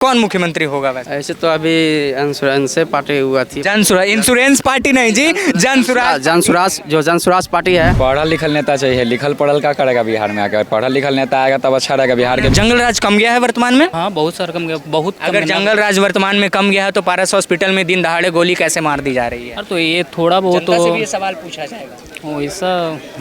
कौन मुख्यमंत्री होगा वैसे? ऐसे तो अभी इंश्योरेंस से पार्टी हुआ थी। इंश्योरेंस पार्टी नहीं जी, जनसुराज पार्टी है। पढ़ल लिखल नेता चाहिए, लिखल पढ़ल का करेगा बिहार में आकर? पढ़ल लिखल नेता आएगा तब अच्छा रहेगा बिहार के। जंगल राज कम गया है वर्तमान में? हाँ बहुत सारा कम गया, बहुत कम अगर है। जंगल राज वर्तमान में कम गया है तो पारस हॉस्पिटल में दिन दहाड़े गोली कैसे मार दी जा रही है? यार तो ये थोड़ा बहुत जनता से तो भी ये सवाल पूछा जाएगा। वैसा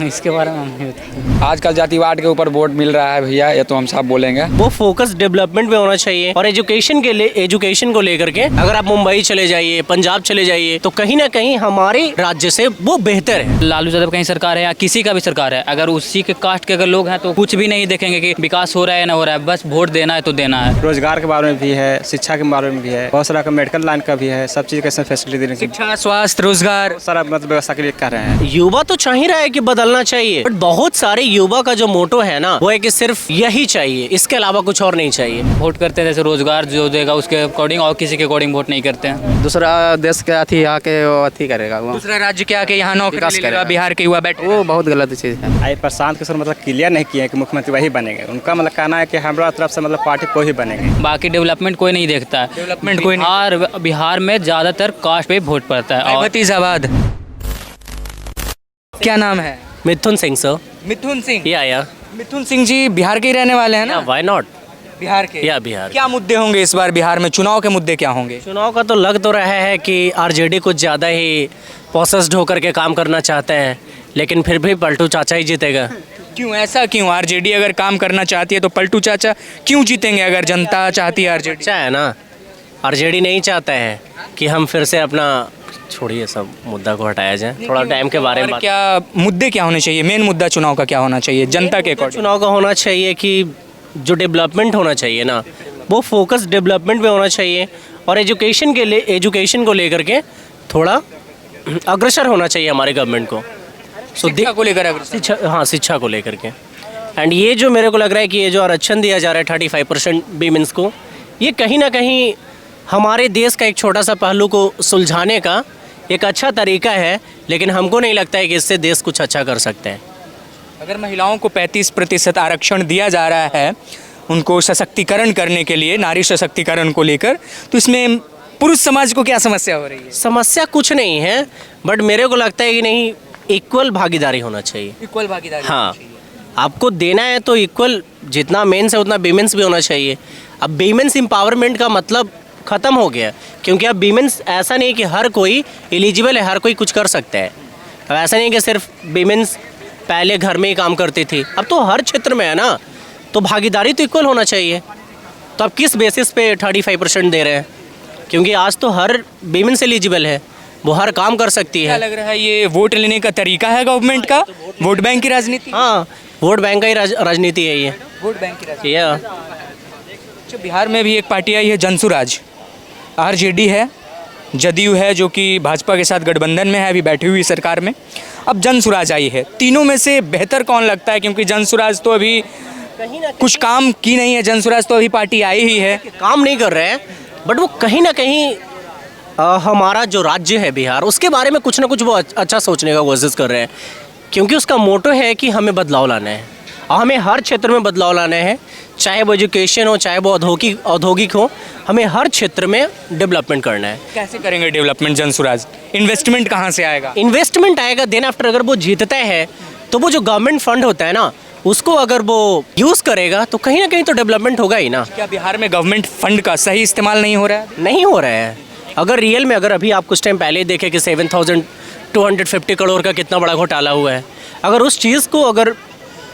इसके बारे में हम नहीं बताएंगे। आजकल जातिवाद के ऊपर वोट मिल रहा है भैया, ये तो हम सब बोलेंगे। वो फोकस डेवलपमेंट पे होना चाहिए और एजुकेशन के लिए, एजुकेशन को लेकर के अगर आप मुंबई चले जाइए, पंजाब चले जाइए तो कहीं ना कहीं हमारे राज्य से वो बेहतर है। लालू यादव कहीं सरकार है या किसी का भी सरकार है, अगर उसी के कास्ट के अगर लोग हैं तो कुछ भी नहीं देखेंगे कि विकास हो रहा है ना हो रहा है, बस वोट देना है तो देना है। रोजगार के बारे में भी है, शिक्षा के बारे में भी है, बहुत सारा का मेडिकल लाइन का भी है, सब चीज़ कैसे फैसिलिटी देने की शिक्षा, स्वास्थ्य, रोजगार सारा मतलब व्यवस्था के लिए कर रहे हैं। युवा तो चाह ही रहा है कि बदलना चाहिए, बट बहुत सारे युवा का जो मोटो है ना वो है कि सिर्फ यही चाहिए, इसके अलावा कुछ और नहीं चाहिए। वोट करते हैं जैसे रोजगार जो देगा उसके अकॉर्डिंग, और किसी के अकॉर्डिंग वोट नहीं करते हैं। दूसरा देश के अथी आके वो अथी करेगा, वो दूसरा राज्य के आके यहाँ नौकरी विकास ले लेगा, करेगा। बिहार के युवा बैठे। वो बहुत गलत चीज़ है। आई प्रशांत किशोर मतलब क्लियर नहीं किए हैं कि मुख्यमंत्री वही बनेंगे। उनका मतलब कहना है कि हमारा तरफ से मतलब पार्टी को ही बनेंगे। बाकी डेवलपमेंट कोई नहीं देखता है। डेवलपमेंट कोई नहीं। बिहार में ज्यादातर कास्ट पे वोट पड़ता है। और भतीजाबाद। क्या नाम है? मिथुन सिंह सर। मिथुन सिंह। या मिथुन सिंह जी बिहार के ही रहने वाले हैं ना? Why not. बिहार के? या बिहार। क्या मुद्दे होंगे इस बार बिहार में? चुनाव के मुद्दे क्या होंगे? चुनाव का तो लग तो रहा है कि आरजेडी कुछ ज़्यादा ही प्रोसेस्ड होकर के काम करना चाहते हैं, लेकिन फिर भी पलटू चाचा ही जीतेगा। क्यों ऐसा क्यों? आरजेडी अगर काम करना चाहती है तो पलटू चाचा क्यों जीतेंगे अगर जनता चाहती है आरजेडी? अच्छा है ना, आरजेडी नहीं चाहता है कि हम फिर से अपना, छोड़िए सब मुद्दा को हटाया जाए, थोड़ा टाइम के बारे में और क्या मुद्दे क्या होने चाहिए? मेन मुद्दा चुनाव का क्या होना चाहिए जनता के अकॉर्डिंग? चुनाव का होना चाहिए कि जो डेवलपमेंट होना चाहिए ना वो फोकस डेवलपमेंट पे होना चाहिए और एजुकेशन के लिए, एजुकेशन को लेकर के थोड़ा अग्रसर होना चाहिए हमारे गवर्नमेंट को। शिक्षा को लेकर अग्रसर। शिक्षा, हाँ शिक्षा को लेकर के। एंड ये जो मेरे को लग रहा है कि ये जो आरक्षण दिया जा रहा है 35% वीमेंस को, ये कहीं ना कहीं हमारे देश का एक छोटा सा पहलू को सुलझाने का एक अच्छा तरीका है, लेकिन हमको नहीं लगता है कि इससे देश कुछ अच्छा कर सकते हैं। अगर महिलाओं को 35% आरक्षण दिया जा रहा है उनको सशक्तिकरण करने के लिए, नारी सशक्तिकरण को लेकर, तो इसमें पुरुष समाज को क्या समस्या हो रही है? समस्या कुछ नहीं है, बट मेरे को लगता है कि नहीं, इक्वल भागीदारी होना चाहिए। इक्वल भागीदारी। हाँ, आपको देना है तो इक्वल, जितना मेंस है उतना वीमेंस भी होना चाहिए। अब वीमेंस एम्पावरमेंट का मतलब ख़त्म हो गया, क्योंकि अब वीमेंस ऐसा नहीं कि हर कोई एलिजिबल है, हर कोई कुछ कर सकता है। अब ऐसा नहीं कि सिर्फ वीमेंस पहले घर में ही काम करती थी, अब तो हर क्षेत्र में है ना, तो भागीदारी तो इक्वल होना चाहिए। तो अब किस बेसिस पे 35% दे रहे हैं? क्योंकि आज तो हर वीमेंस एलिजिबल है, वो हर काम कर सकती क्या है। लग रहा है ये वोट लेने का तरीका है गवर्नमेंट का? वोट बैंक की राजनीति? हाँ, वोट बैंक का ही राजनीति है ये। वोट बैंक की राजनीति। या अच्छा, बिहार में भी एक पार्टी आई है जनसुराज। आरजेडी है, जदयू है जो कि भाजपा के साथ गठबंधन में है, अभी बैठी हुई सरकार में। अब जनसुराज आई है। तीनों में से बेहतर कौन लगता है? क्योंकि जनसुराज तो अभी कुछ काम की नहीं है, जनसुराज तो अभी पार्टी आई ही है। काम नहीं कर रहे हैं, बट वो कहीं ना कहीं हमारा जो राज्य है बिहार, उसके बारे में कुछ ना कुछ वो अच्छा सोचने का कोशिश कर रहे हैं, क्योंकि उसका मोटो है कि हमें बदलाव लाना है और हमें हर क्षेत्र में बदलाव लाना है, चाहे वो एजुकेशन हो, चाहे वो औद्योगिक हो, हमें हर क्षेत्र में डेवलपमेंट करना है। कैसे करेंगे डेवलपमेंट जनसुराज? इन्वेस्टमेंट कहाँ से आएगा? इन्वेस्टमेंट आएगा देन आफ्टर, अगर वो जीतता है तो वो जो गवर्नमेंट फंड होता है ना, उसको अगर वो यूज़ करेगा तो कहीं ना कहीं तो डेवलपमेंट होगा ही ना। क्या बिहार में गवर्नमेंट फंड का सही इस्तेमाल नहीं हो रहा है? नहीं हो रहा है। अगर रियल में, अगर अभी आप कुछ टाइम पहले ही देखें कि 7,250 करोड़ का कितना बड़ा घोटाला हुआ है, अगर उस चीज़ को अगर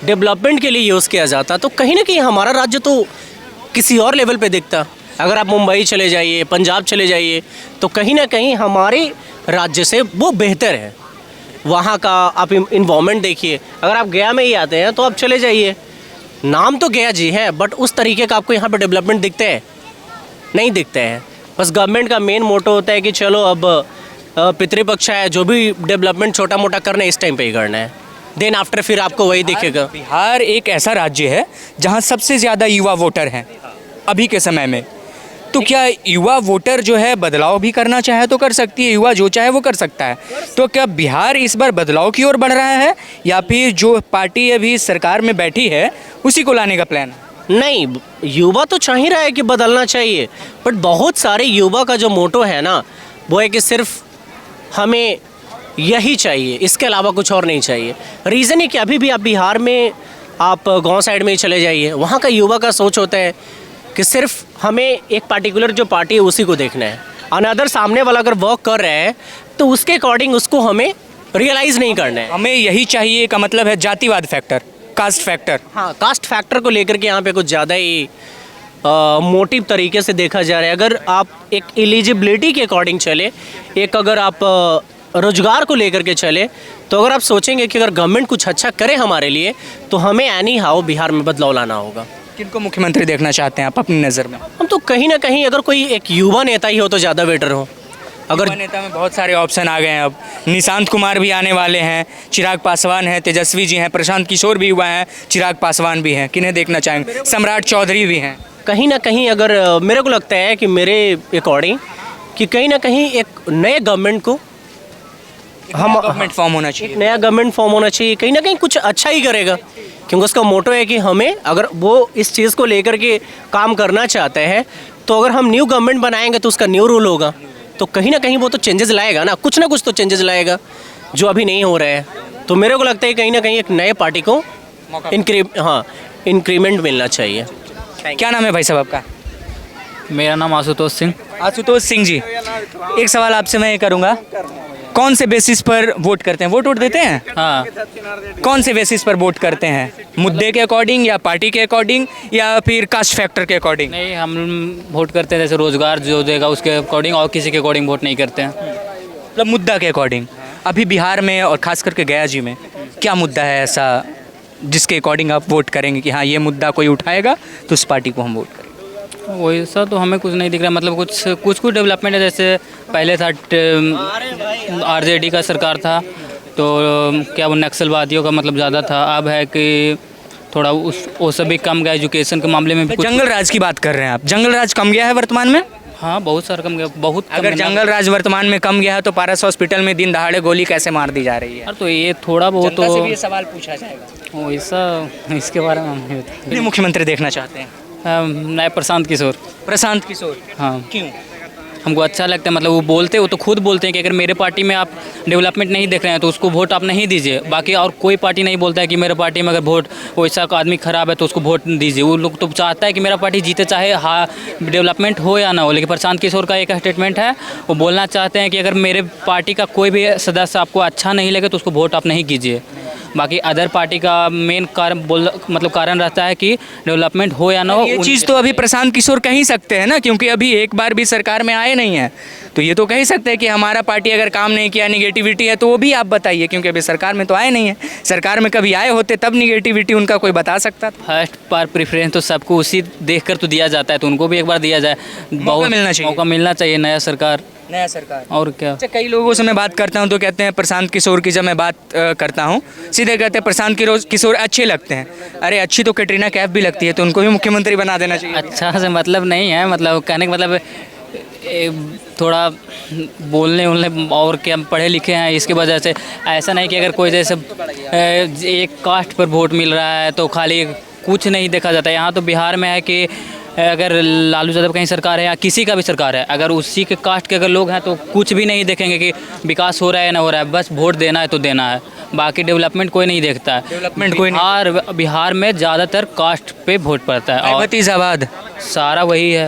डेवलपमेंट के लिए यूज़ किया जाता तो कहीं ना कहीं हमारा राज्य तो किसी और लेवल पे दिखता। अगर आप मुंबई चले जाइए, पंजाब चले जाइए, तो कहीं ना कहीं हमारे राज्य से वो बेहतर है। वहाँ का आप इन्वायरमेंट देखिए, अगर आप गया में ही आते हैं तो आप चले जाइए, नाम तो गया जी है, बट उस तरीके का आपको यहाँ पे डेवलपमेंट दिखते हैं? नहीं दिखते हैं। बस गवर्नमेंट का मेन मोटो होता है कि चलो अब पितृपक्ष है, जो भी डेवलपमेंट छोटा मोटा करना है इस टाइम पे ही करना है, देन आफ्टर फिर आपको वही दिखेगा। बिहार एक ऐसा राज्य है जहाँ सबसे ज़्यादा युवा वोटर हैं अभी के समय में। तो क्या युवा वोटर जो है बदलाव भी करना चाहे तो कर सकती है? युवा जो चाहे वो कर सकता है। तो क्या बिहार इस बार बदलाव की ओर बढ़ रहा है या फिर जो पार्टी अभी सरकार में बैठी है उसी को लाने का प्लान है? नहीं, युवा तो चाह ही रहा है कि बदलना चाहिए, बट बहुत सारे युवा का जो मोटो है ना, वो है कि सिर्फ हमें यही चाहिए, इसके अलावा कुछ और नहीं चाहिए। रीज़न है कि अभी भी आप बिहार में, आप गांव साइड में ही चले जाइए, वहाँ का युवा का सोच होता है कि सिर्फ हमें एक पार्टिकुलर जो पार्टी है उसी को देखना है। अनदर सामने वाला अगर वर्क कर रहा है तो उसके अकॉर्डिंग उसको हमें रियलाइज़ नहीं करना है। हमें यही चाहिए का मतलब है जातिवाद फैक्टर, कास्ट फैक्टर। हाँ, कास्ट फैक्टर को लेकर के यहाँ पे कुछ ज़्यादा ही मोटिव तरीके से देखा जा रहा है। अगर आप एक एलिजिबिलिटी के अकॉर्डिंग चले, एक अगर आप रोजगार को लेकर के चले, तो अगर आप सोचेंगे कि अगर गवर्नमेंट कुछ अच्छा करे हमारे लिए, तो हमें एनी हाउ बिहार में बदलाव लाना होगा। किनको मुख्यमंत्री देखना चाहते हैं आप अपनी नज़र में? हम तो कहीं ना कहीं अगर कोई एक युवा नेता ही हो तो ज़्यादा बेटर हो। अगर युवा नेता में बहुत सारे ऑप्शन आ गए हैं। अब निशांत कुमार भी आने वाले हैं, चिराग पासवान हैं, तेजस्वी जी हैं, प्रशांत किशोर भी हुआ हैं, चिराग पासवान भी हैं। किन्हें देखना चाहेंगे? सम्राट चौधरी भी हैं। कहीं ना कहीं अगर मेरे को लगता है कि मेरे अकॉर्डिंग कि कहीं ना कहीं एक नए गवर्नमेंट को गवर्नमेंट फॉर्म होना चाहिए। नया गवर्नमेंट फॉर्म होना चाहिए, कहीं ना कहीं कुछ अच्छा ही करेगा, क्योंकि उसका मोटो है कि हमें अगर वो इस चीज़ को लेकर के काम करना चाहते हैं, तो अगर हम न्यू गवर्नमेंट बनाएंगे तो उसका न्यू रूल होगा, तो कहीं ना कहीं वो तो चेंजेस लाएगा ना, कुछ ना कुछ तो चेंजेस लाएगा जो अभी नहीं हो रहे हैं। तो मेरे को लगता है कहीं ना कहीं एक नए पार्टी को इंक्रीमेंट मिलना चाहिए। क्या नाम है भाई साहब आपका? मेरा नाम आशुतोष सिंह। आशुतोष सिंह जी, एक सवाल आपसे मैं ये करूँगा, कौन से बेसिस पर वोट करते हैं? वोट देते हैं? हाँ, कौन से बेसिस पर वोट करते हैं? मुद्दे के अकॉर्डिंग या पार्टी के अकॉर्डिंग या फिर कास्ट फैक्टर के अकॉर्डिंग? नहीं, हम वोट करते हैं जैसे रोजगार जो देगा उसके अकॉर्डिंग, और किसी के अकॉर्डिंग वोट नहीं करते हैं। मतलब मुद्दा के अकॉर्डिंग। अभी बिहार में और खास करके गया जी में क्या मुद्दा है ऐसा जिसके अकॉर्डिंग आप वोट करेंगे कि हाँ ये मुद्दा कोई उठाएगा तो उस पार्टी को हम वोट करेंगे? वैसा तो हमें कुछ नहीं दिख रहा, मतलब कुछ डेवलपमेंट है। जैसे पहले था आरजेडी का सरकार था तो क्या वो नक्सलवादियों का मतलब ज़्यादा था, अब है कि थोड़ा वो सब भी कम गया। एजुकेशन के मामले में भी कुछ, जंगल राज की बात कर रहे हैं आप, जंगल राज कम गया है वर्तमान में? हाँ बहुत सारा कम गया, बहुत कम अगर है। जंगल राज वर्तमान में कम गया है तो पारस हॉस्पिटल में दिन दहाड़े गोली कैसे मार दी जा रही है? यार तो ये थोड़ा बहुत जनता से भी ये तो सवाल पूछा जाएगा। वैसा इसके बारे में हम नहीं कितने मुख्यमंत्री देखना चाहते हैं? नए प्रशांत किशोर। प्रशांत किशोर। हाँ, क्यों? हमको अच्छा लगता है, मतलब वो तो खुद बोलते हैं कि अगर मेरे पार्टी में आप डेवलपमेंट नहीं देख रहे हैं तो उसको वोट आप नहीं दीजिए। बाकी और कोई पार्टी नहीं बोलता है कि मेरे पार्टी में अगर वोट वैसा का आदमी खराब है तो उसको वोट दीजिए। वो लोग तो चाहता है कि मेरा पार्टी जीते, चाहे हाँ डेवलपमेंट हो या ना हो। लेकिन प्रशांत किशोर का एक स्टेटमेंट है, वो बोलना चाहते हैं कि अगर मेरे पार्टी का कोई भी सदस्य आपको अच्छा नहीं लगे तो उसको वोट आप नहीं कीजिए। बाकी अदर पार्टी का मेन कारण रहता है कि डेवलपमेंट हो या ना हो। ये चीज़ तो अभी प्रशांत किशोर कह ही सकते हैं ना, क्योंकि अभी एक बार भी सरकार में आए नहीं है, तो ये तो कह ही सकते हैं कि हमारा पार्टी अगर काम नहीं किया, निगेटिविटी है, तो वो भी आप बताइए, क्योंकि अभी सरकार में तो आए नहीं है। सरकार में कभी आए होते तब निगेटिविटी उनका कोई बता सकता था। फर्स्ट पर प्रेफरेंस तो सबको उसी देखकर तो दिया जाता है, तो उनको भी एक बार दिया जाए। मौका मिलना चाहिए। मौका मिलना चाहिए नया सरकार। और क्या। अच्छा, कई लोगों से मैं बात करता हूँ तो कहते हैं प्रशांत किशोर की, जब मैं बात करता हूँ सीधे कहते हैं प्रशांत किशोर अच्छे लगते हैं। अरे अच्छी तो कैटरीना कैफ भी लगती है, तो उनको भी मुख्यमंत्री बना देना चाहिए। अच्छा से मतलब नहीं है, मतलब कहने का मतलब थोड़ा बोलने उलने और क्या, पढ़े लिखे हैं इसकी वजह से। ऐसा नहीं कि अगर कोई जैसे एक कास्ट पर वोट मिल रहा है तो खाली कुछ नहीं देखा जाता। यहाँ तो बिहार में है कि अगर लालू यादव कहीं सरकार है या किसी का भी सरकार है, अगर उसी के कास्ट के अगर लोग हैं तो कुछ भी नहीं देखेंगे कि विकास हो रहा है ना हो रहा है, बस वोट देना है तो देना है। बाकी डेवलपमेंट कोई नहीं देखता है। डेवलपमेंट कोई नहीं। बिहार में ज़्यादातर कास्ट पे वोट पड़ता है और भतीजाबाद सारा वही है,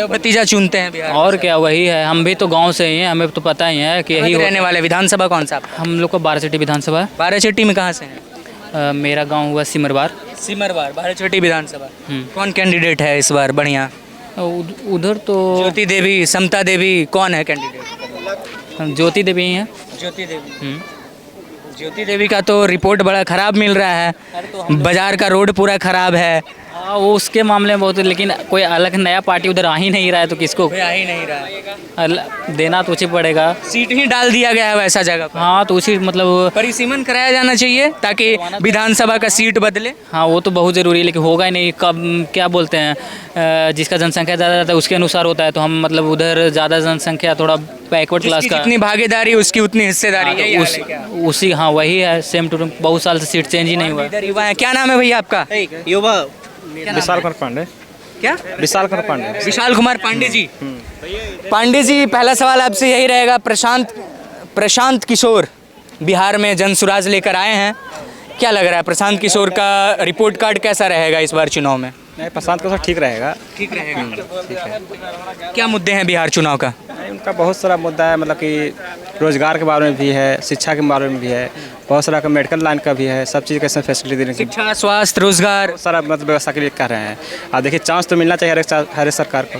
भतीजा चुनते हैं बिहार। और क्या वही है। हम भी तो गांव से ही हैं, हमें तो पता ही है कि यही रहने वाले। विधानसभा कौन सा? हम लोग को बाराचट्टी विधानसभा है। बाराचट्टी में कहाँ से हैं? मेरा गांव हुआ सिमरवार। बाराचट्टी विधानसभा। कौन कैंडिडेट है इस बार बढ़िया? उधर तो ज्योति देवी, समता देवी, कौन है कैंडिडेट? ज्योति देवी ही हैं। ज्योति देवी। ज्योति देवी का तो रिपोर्ट बड़ा खराब मिल रहा है, बाजार का रोड पूरा खराब है। हाँ वो उसके मामले में बहुत, लेकिन कोई अलग नया पार्टी उधर आ ही नहीं रहा है तो किसको आ ही नहीं रहा। देना तो उसी पड़ेगा। सीट ही डाल दिया गया है वैसा जगह पर। हाँ तो उसी मतलब परिसीमन कराया जाना चाहिए ताकि विधानसभा का सीट बदले। हाँ वो तो बहुत ज़रूरी है, लेकिन होगा ही नहीं। कब क्या बोलते हैं, जिसका जनसंख्या ज़्यादा रहता है उसके अनुसार होता है। तो हम मतलब उधर ज़्यादा जनसंख्या, थोड़ा बैकवर्ड क्लास का, जितनी भागीदारी उसकी उतनी हिस्सेदारी। उसी हाँ वही है, सेम टू बहुत साल से सीट चेंज ही नहीं हुआ। युवा है। क्या नाम है भैया आपका? युवा विशाल कुमार पांडे। क्या? विशाल कुमार पांडे। विशाल कुमार पांडे जी। पांडे जी, पहला सवाल आपसे यही रहेगा, प्रशांत किशोर बिहार में जनसुराज लेकर आए हैं, क्या लग रहा है प्रशांत किशोर का रिपोर्ट कार्ड कैसा रहेगा इस बार चुनाव में? नहीं, प्रशांत किशोर ठीक रहेगा। ठीक रहेगा। ठीक है। क्या मुद्दे हैं बिहार चुनाव का? उनका बहुत सारा मुद्दा है, मतलब कि रोजगार के बारे में भी है, शिक्षा के बारे में भी है, बहुत सारा का मेडिकल लाइन का भी है, सब चीज़ कैसे फैसिलिटी देने की शिक्षा, स्वास्थ्य, रोजगार, सारा मतलब व्यवस्था के लिए कर रहे हैं। आप देखिए, चांस तो मिलना चाहिए हर एक सरकार को।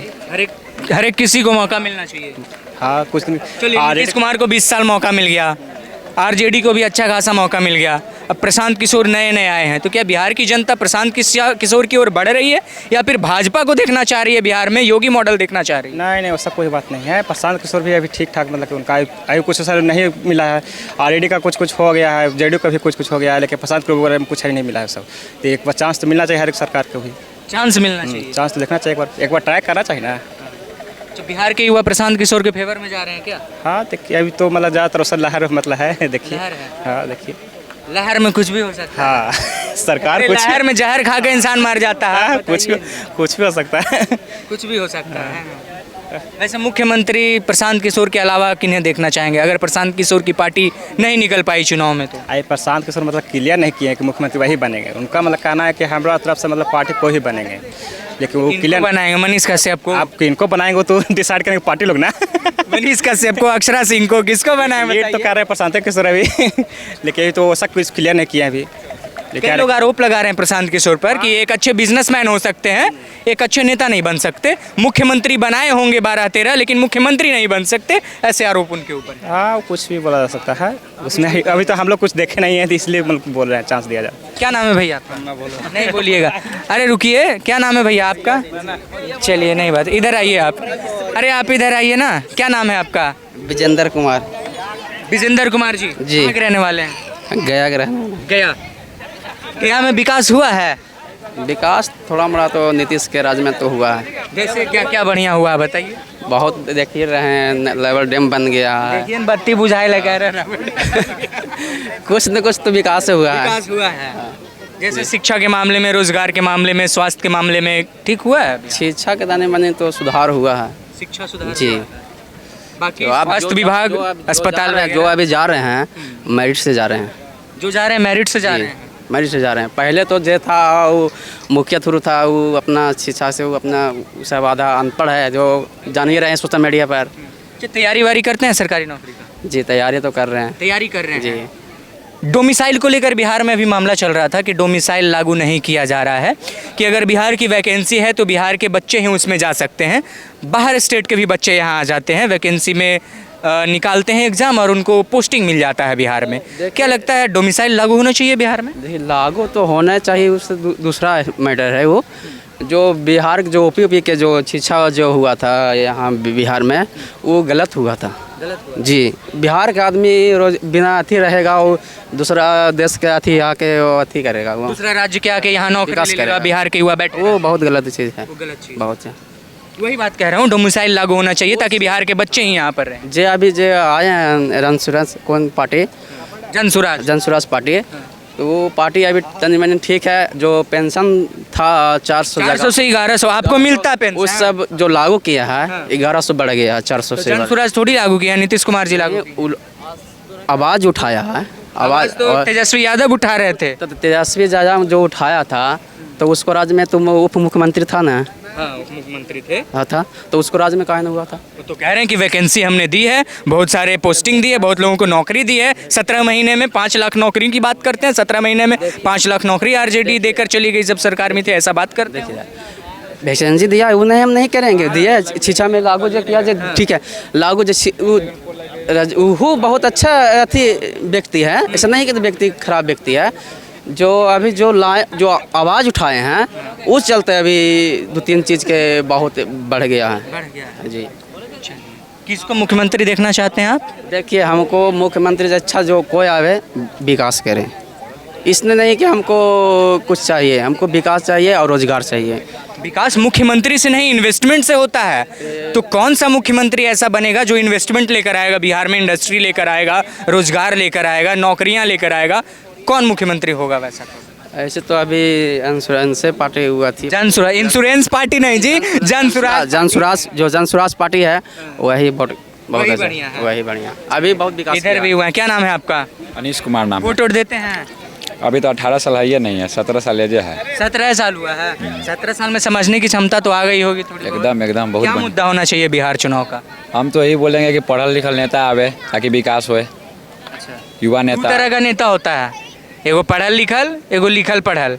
हर एक किसी को मौका मिलना चाहिए। हाँ, कुछ चलिए, नीतीश कुमार को 20 साल मौका मिल गया, आरजेडी को भी अच्छा खासा मौका मिल गया, अब प्रशांत किशोर नए आए हैं, तो क्या बिहार की जनता प्रशांत किशोर की ओर बढ़ रही है या फिर भाजपा को देखना चाह रही है, बिहार में योगी मॉडल देखना चाह रही है? नहीं, वैसा कोई बात नहीं है। प्रशांत किशोर भी अभी ठीक ठाक, मतलब कि उनका आयु कुछ सर नहीं मिला है। आरजेडी का कुछ हो गया है, जेडीयू का भी कुछ हो गया है, लेकिन प्रशांत किशोर में कुछ ही नहीं मिला है सब। तो एक बार चांस तो मिलना चाहिए हर एक सरकार को भी। चांस मिलना चाहिए। चांस तो देखना चाहिए, एक बार ट्राई करना चाहिए ना। तो बिहार के युवा प्रशांत किशोर के फेवर में जा रहे हैं क्या? हाँ, देखिए अभी तो मतलब ज़्यादातर अवसर लहर मतलब है, देखिए। लहर है। हाँ, देखिए। लहर में कुछ भी हो सकता है। हाँ, सरकार अरे कुछ लहर में जहर खा के इंसान मर जाता है। हाँ, कुछ भी हो सकता है। कुछ भी हो सकता है। वैसे मुख्यमंत्री प्रशांत किशोर के अलावा किन्हें देखना चाहेंगे अगर प्रशांत किशोर की पार्टी नहीं निकल पाई चुनाव में? तो आई प्रशांत किशोर मतलब क्लियर नहीं किए कि मुख्यमंत्री वही बनेंगे। उनका मतलब कहना है कि हमारा तरफ से मतलब पार्टी को ही बनेंगे, लेकिन वो क्लियर बनाएंगे। मनीष कश्यप को? आप इनको बनाएंगे तो डिसाइड करेंगे पार्टी लोग ना। मनीष कश्यप को, अक्षरा सिंह को, किसको बनाएंगे? ये तो कह रहे हैं प्रशांत किशोर अभी, लेकिन अभी तो ऐसा कुछ क्लियर नहीं किया अभी। कई लोग आरोप लगा रहे हैं प्रशांत किशोर पर कि एक अच्छे बिजनेसमैन हो सकते हैं, एक अच्छे नेता नहीं बन सकते, मुख्यमंत्री बनाए होंगे 12-13 लेकिन मुख्यमंत्री नहीं बन सकते, ऐसे आरोप उनके ऊपर। हाँ, कुछ भी बोला जा सकता है उसमें, अभी तो हम लोग कुछ देखे नहीं है तो इसलिए बोल रहे हैं चांस दिया जाए। क्या नाम है भैया आपका? नहीं बोलिएगा। अरे रुकिए, क्या नाम है भैया आपका? चलिए, नहीं बात, इधर आइए आप। अरे आप इधर आइए ना, क्या नाम है आपका? विजेंद्र कुमार। विजेंद्र कुमार जी। जी। कहाँ के रहने वाले हैं? गया के रहने। गया में विकास हुआ है? विकास थोड़ा मोड़ा तो नीतीश के राज में तो हुआ है। जैसे क्या क्या बढ़िया हुआ है बताइए। बहुत देखिए रहे हैं, लेवल डैम बन गया है। देखिए बत्ती बुझाए लगा रहे ना। कुछ न कुछ तो विकास हुआ है। विकास हुआ है। जैसे शिक्षा के मामले में, रोजगार के मामले में, स्वास्थ्य के मामले में ठीक हुआ है? शिक्षा के दाने बने तो सुधार हुआ है। शिक्षा सुधार जी। बाकी तो आप स्वास्थ्य विभाग, अस्पताल जो अभी जा रहे हैं मेरिट से जा रहे हैं। जो जा रहे हैं मेरिट से जा रहे हैं। मेरिट से जा रहे हैं। पहले तो जो था वो मुखिया थ्रू था, वो अपना शिक्षा से वो अपना सब आधा अनपढ़ है, जो जान ही रहे हैं सोशल मीडिया पर। तैयारी वारी करते हैं सरकारी नौकरी का? जी, तैयारी तो कर रहे हैं। तैयारी कर रहे हैं जी। डोमिसाइल को लेकर बिहार में भी मामला चल रहा था कि डोमिसाइल लागू नहीं किया जा रहा है, कि अगर बिहार की वैकेंसी है तो बिहार के बच्चे ही उसमें जा सकते हैं, बाहर स्टेट के भी बच्चे यहाँ आ जाते हैं, वैकेंसी में निकालते हैं एग्ज़ाम और उनको पोस्टिंग मिल जाता है बिहार में। क्या लगता है डोमिसाइल लागू होना चाहिए बिहार में? देखिए, लागू तो होना चाहिए, उससे दूसरा मैटर है। वो जो बिहार जो ओपी के जो शिक्षा जो हुआ था यहाँ बिहार में, वो गलत हुआ था। जी, बिहार का आदमी रोज बिना अथी रहेगा, वो दूसरा देश के अथी आके वो अथी करेगा, वो दूसरा राज्य के आके यहाँ नौकरी विकास ले लेगा, करेगा। बिहार के युवा बैठे, वो बहुत गलत चीज़ है। वो गलत चीज़। बहुत वही बात कह रहा हूँ, डोमिसाइल लागू होना चाहिए ताकि बिहार के बच्चे ही यहाँ पर रहें। जे अभी जो आए हैं रनसुरस कौन पार्टी, जनसुराज पार्टी, तो वो पार्टी अभी तनी मनी ठीक है। जो पेंशन था 400 से 1100 आपको मिलता है पेंशन, वो सब जो लागू किया है 1100 बढ़ गया है 400 से। जनसुराज थोड़ी लागू किया, नीतीश कुमार जी लागू आवाज़ उठाया है। आवाज़ तो तेजस्वी यादव उठा रहे थे। तो तेजस्वी यादव जो उठाया था, तो उसको राज्य में तुम उप मुख्यमंत्री था ना? हाँ, उप मुख्यमंत्री थे। हाँ था, तो उसको राज्य में काहे हुआ था? वो तो कह रहे हैं कि वैकेंसी हमने दी है, बहुत सारे पोस्टिंग दी है, बहुत लोगों को नौकरी दी है। 17 महीने में 5 लाख नौकरी की बात करते हैं, 17 महीने में 5 लाख नौकरी आरजेडी देकर चली गई जब सरकार में थे, ऐसा बात करते हैं। वैकेंसी दिया है, उन्हें हम नहीं करेंगे, दिया शिक्षा में लागू जो किया जो ठीक है, लागू जो वो बहुत अच्छा अथी व्यक्ति है, ऐसा नहीं कि व्यक्ति खराब व्यक्ति है। जो अभी जो आवाज़ उठाए हैं, उस चलते अभी 2-3 चीज़ के बहुत बढ़ गया है। जी। किसको मुख्यमंत्री देखना चाहते हैं आप? देखिए, हमको मुख्यमंत्री से अच्छा जो कोई आवे विकास करे, इसने नहीं कि हमको कुछ चाहिए, हमको विकास चाहिए और रोजगार चाहिए। विकास मुख्यमंत्री से नहीं, इन्वेस्टमेंट से होता है। तो कौन सा मुख्यमंत्री ऐसा बनेगा जो इन्वेस्टमेंट लेकर आएगा बिहार में, इंडस्ट्री लेकर आएगा, रोजगार लेकर आएगा, नौकरियां लेकर आएगा? कौन मुख्यमंत्री होगा वैसा? ऐसे तो अभी इंश्योरेंस से पार्टी हुआ थी। जनसुराज इंश्योरेंस पार्टी नहीं जी, जनसुराज। जनसुराज जो जनसुराज पार्टी है वही बहुत वही अच्छा बढ़िया है। वही बढ़िया अभी बहुत विकास इधर किया। भी हुआ है। क्या नाम है आपका? अनीश कुमार नाम है। वोट वोट देते हैं? अभी तो 18 साल है, ये नहीं है, 17 साल एज है। 17 साल हुआ है। 17 साल में समझने की क्षमता तो आ गई होगी थोड़ी बहुत। एकदम बहुत क्या बढ़िया। मुद्दा होना चाहिए बिहार चुनाव का? हम तो यही बोलेंगे कि पढ़ल लिखल नेता आवे ताकि विकास होए। युवा दो नेता तरह का नेता होता है, एगो पढ़ल लिखल, एगो लिखल पढ़ल।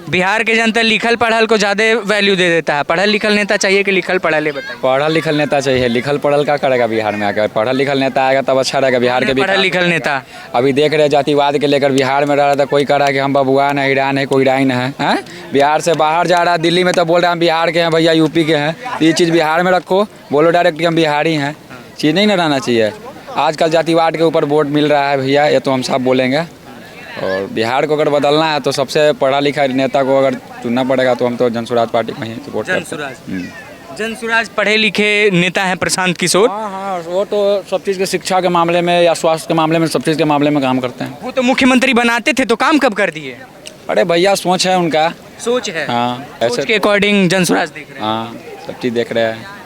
बिहार के जनता लिखल पढ़ल को ज़्यादा वैल्यू दे देता है। पढ़ल लिखल नेता चाहिए कि लिखल पढ़ल? ये बताइए। पढ़ल लिखल नेता चाहिए। लिखल पढ़ल का करेगा बिहार में आकर? पढ़ल लिखल नेता आएगा तब अच्छा रहेगा बिहार के पढ़ल विकास। लिखल नेता अभी देख रहे हैं जातिवाद के लेकर बिहार में रह रहा था, कोई कह रहा है कि हम बबुआन है, ईरान है, कोई ईरान है, हैं? बिहार से बाहर जा रहा है, दिल्ली में तो बोल रहे हैं हम बिहार के हैं भैया, यूपी के हैं। तो ये चीज़ बिहार में रखो, बोलो डायरेक्ट कि हम बिहारी हैं। चीज़ नहीं ना रहना चाहिए। आजकल जातिवाद के ऊपर वोट मिल रहा है भैया, ये तो हम सब बोलेंगे। और बिहार को अगर बदलना है तो सबसे पढ़ा लिखा नेता को अगर चुनना पड़ेगा तो हम तो जनसुराज पार्टी को ही सपोर्ट करते हैं। जनसुराज। जनसुराज पढ़े लिखे नेता हैं प्रशांत किशोर। हाँ, वो तो सब चीज़ के शिक्षा के मामले में या स्वास्थ्य के मामले में, सब चीज़ के मामले में काम करते हैं। वो तो मुख्यमंत्री बनाते थे, तो काम कब कर दिए? अरे भैया सोच है उनका। सोच है। हाँ सोच ऐसे के अकॉर्डिंग जनसुराज देख रहे हैं। हाँ सब चीज़ देख रहे हैं।